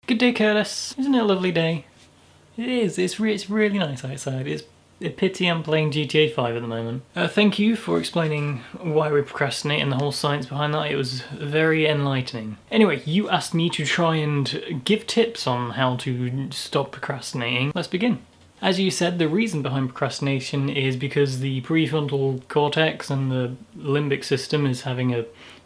Good day, Curtis. Isn't it a lovely day? It is. It's really nice outside. It's a pity I'm playing GTA 5 at the moment. Thank you for explaining why we procrastinate and the whole science behind that. It was very enlightening. Anyway, you asked me to try and give tips on how to stop procrastinating. Let's begin. As you said, the reason behind procrastination is because the prefrontal cortex and the limbic system is having a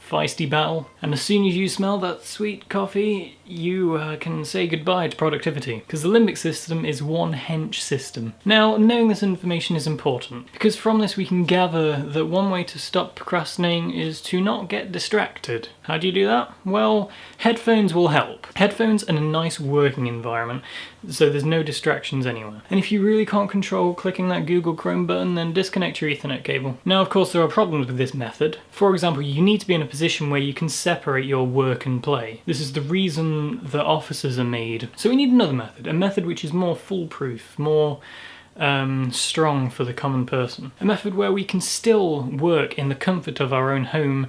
feisty battle, and as soon as you smell that sweet coffee, you can say goodbye to productivity, because the limbic system is one hench system. Now, knowing this information is important, because from this we can gather that one way to stop procrastinating is to not get distracted. How do you do that? Well, headphones will help. Headphones and a nice working environment, so there's no distractions anywhere. And if you really can't control clicking that Google Chrome button, then disconnect your Ethernet cable. Now, of course, there are problems with this method. For example, you need to be in a position where you can separate your work and play. This is the reason that offices are made. So we need another method, a method which is more foolproof, more strong for the common person. A method where we can still work in the comfort of our own home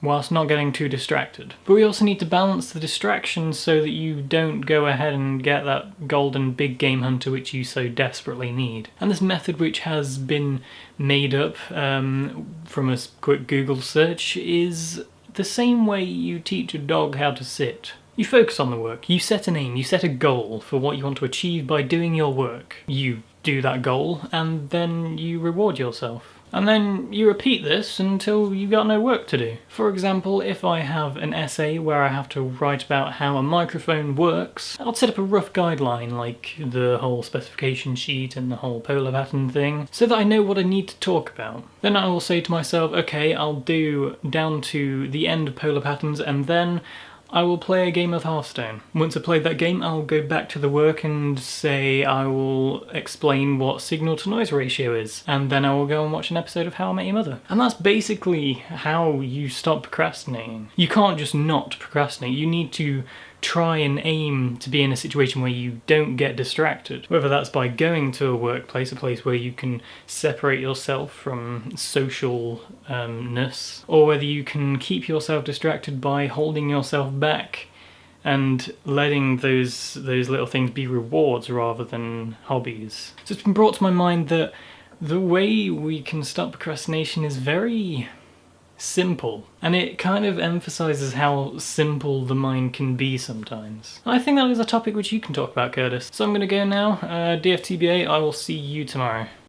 whilst not getting too distracted. But we also need to balance the distractions so that you don't go ahead and get that golden big game hunter which you so desperately need. And this method, which has been made up from a quick Google search, is the same way you teach a dog how to sit. You focus on the work, you set an aim, you set a goal for what you want to achieve by doing your work. You do that goal, and then you reward yourself. And then you repeat this until you've got no work to do. For example, if I have an essay where I have to write about how a microphone works, I'll set up a rough guideline, like the whole specification sheet and the whole polar pattern thing, so that I know what I need to talk about. Then I will say to myself, okay, I'll do down to the end of polar patterns, and then I will play a game of Hearthstone. Once I've played that game, I'll go back to the work and say I will explain what signal to noise ratio is, and then I will go and watch an episode of How I Met Your Mother. And that's basically how you stop procrastinating. You can't just not procrastinate, you need to try and aim to be in a situation where you don't get distracted. Whether that's by going to a workplace, a place where you can separate yourself from socialness, or whether you can keep yourself distracted by holding yourself back and letting those little things be rewards rather than hobbies. So it's been brought to my mind that the way we can stop procrastination is very simple, and it kind of emphasises how simple the mind can be sometimes. I think that is a topic which you can talk about, Curtis. So I'm going to go now. DFTBA, I will see you tomorrow.